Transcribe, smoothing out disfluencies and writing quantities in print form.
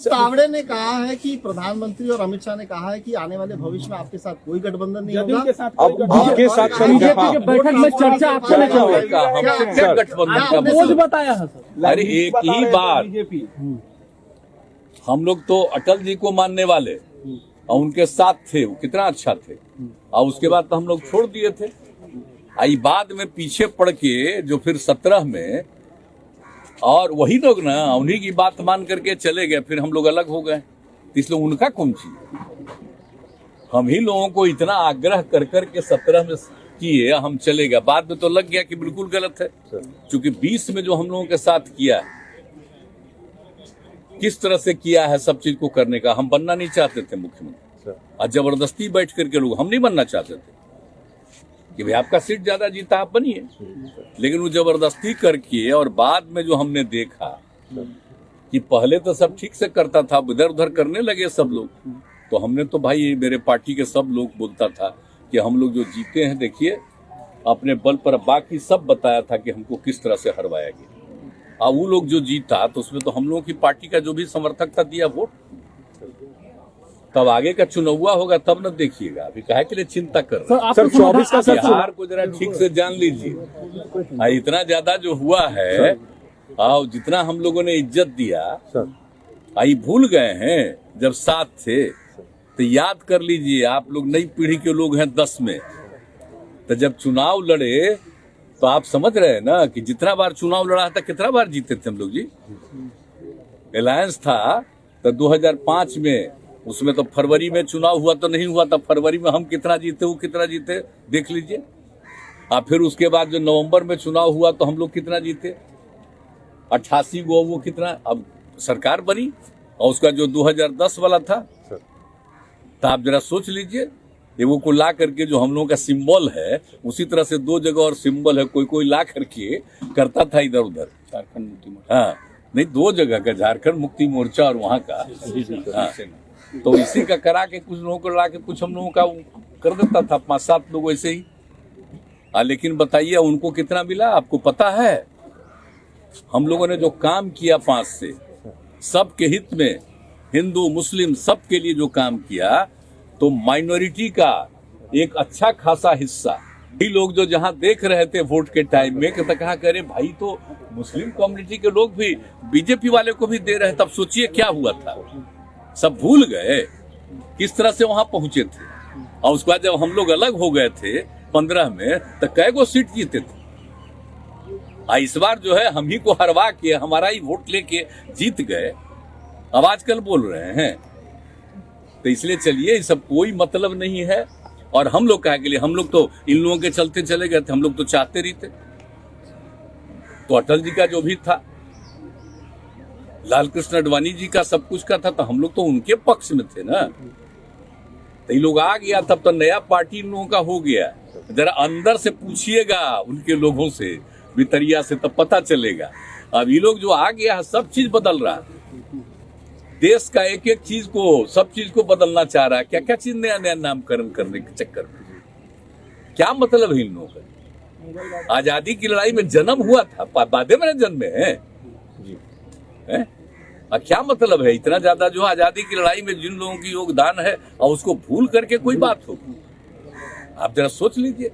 तावड़े ने कहा है कि प्रधानमंत्री और अमित शाह ने कहा है कि आने वाले भविष्य में आपके साथ कोई गठबंधन नहीं होगा। अब आपके साथ बीजेपी के बैठक में चर्चा आपसे नहीं हमसे क्या गठबंधन का बोझ बताया है सर। अरे एक ही बात, हम लोग तो अटल जी को मानने वाले और उनके साथ थे, वो कितना अच्छा थे, और उसके बाद तो हम लोग छोड़ दिए थे। आई बाद में पीछे पड़ के जो फिर 17 में और वही लोग ना उन्हीं की बात मान करके चले गए, फिर हम लोग अलग हो गए। इसलिए उनका कौन चीज, हम ही लोगों को इतना आग्रह कर करके 17 में किए, हम चले गए। बाद में तो लग गया कि बिल्कुल गलत है, क्योंकि 20 में जो हम लोगों के साथ किया है, किस तरह से किया है सब चीज को करने का। हम बनना नहीं चाहते थे मुख्यमंत्री, और जबरदस्ती बैठ करके लोग, हम नहीं बनना चाहते थे कि भाई आपका सीट ज्यादा जीता आप बनिए, लेकिन वो जबरदस्ती करके। और बाद में जो हमने देखा कि पहले तो सब ठीक से करता था, इधर उधर करने लगे सब लोग, तो हमने तो भाई, मेरे पार्टी के सब लोग बोलता था कि हम लोग जो जीते हैं देखिए अपने बल पर, बाकी सब बताया था कि हमको किस तरह से हरवाया गया। और वो लोग जो जीता तो उसमें तो हम लोगों की पार्टी का जो भी समर्थक था दिया वोट। तब आगे का चुनाव हुआ होगा तब न देखिएगा, अभी काहे के लिए चिंता कर रहे हैं। सर 24 का बिहार को जरा ठीक से जान लीजिए, इतना ज्यादा जो हुआ है और जितना हम लोगों ने इज्जत दिया, आई भूल गए हैं जब साथ थे। तो याद कर लीजिए, आप लोग नई पीढ़ी के लोग हैं 10 में, तो जब चुनाव लड़े तो आप समझ रहे हैं ना कि जितना बार चुनाव लड़ा था कितना बार जीते थे हम लोग जी। अलायंस था तो 2005 में, उसमें तो फरवरी में चुनाव हुआ तो नहीं हुआ था, फरवरी में हम कितना जीते वो कितना जीते देख लीजिए। और फिर उसके बाद जो नवंबर में चुनाव हुआ तो हम लोग कितना जीते, 88 गो, वो कितना। अब सरकार बनी और उसका जो 2010 वाला था, तो आप जरा सोच लीजिए, ये वो को ला करके जो हम लोगों का सिंबल है, उसी तरह से 2 जगह और सिंबल है, कोई कोई ला करके करता था इधर उधर। झारखंड मुक्ति मोर्चा, हाँ नहीं 2 जगह का, झारखंड मुक्ति मोर्चा और वहाँ का, हाँ। तो इसी का करा के कुछ लोगों को ला के कुछ हम लोगों का कर देता था, 5-7 लोग ऐसे ही। लेकिन बताइए उनको कितना मिला आपको पता है? हम लोगों ने जो काम किया 5 से, सबके हित में, हिंदू मुस्लिम सबके लिए जो काम किया, तो माइनॉरिटी का एक अच्छा खासा हिस्सा ही लोग जो जहां देख रहे थे वोट के टाइम में, तो कहा करे भाई तो मुस्लिम कम्युनिटी के लोग भी बीजेपी वाले को भी दे रहे, तब सोचिए क्या हुआ था। सब भूल गए किस तरह से वहां पहुंचे थे। और उसके बाद जब हम लोग अलग हो गए थे 15 में, तो कै गो सीट जीते थे। इस बार जो है हम ही को हरवा के, हमारा ही वोट लेके जीत गए, अब आजकल बोल रहे हैं। तो इसलिए चलिए, ये सब कोई मतलब नहीं है। और हम लोग कहे के लिए, हम लोग तो इन लोगों के चलते चले गए थे, हम लोग तो चाहते रही थे। तो अटल जी का जो भी था, लाल कृष्ण आडवाणी जी का सब कुछ का था, तो हम लोग तो उनके पक्ष में थे ना। तो ये लोग आ गया तब तो नया पार्टी इन लोगों का हो गया। जरा अंदर से पूछिएगा उनके लोगों से, भितरिया से, तब पता चलेगा। अब ये लोग जो आ गया, सब चीज बदल रहा है, देश का एक एक चीज को, सब चीज को बदलना चाह रहा है। क्या क्या चीज नया नया नामकरण करने के चक्कर में, क्या मतलब है इन लोगों का? आजादी की लड़ाई में जन्म हुआ था, बादे में जन्मे हैं, क्या मतलब है? इतना ज्यादा जो आजादी की लड़ाई में जिन लोगों की योगदान है, और उसको भूल करके कोई बात हो, आप जरा सोच लीजिए।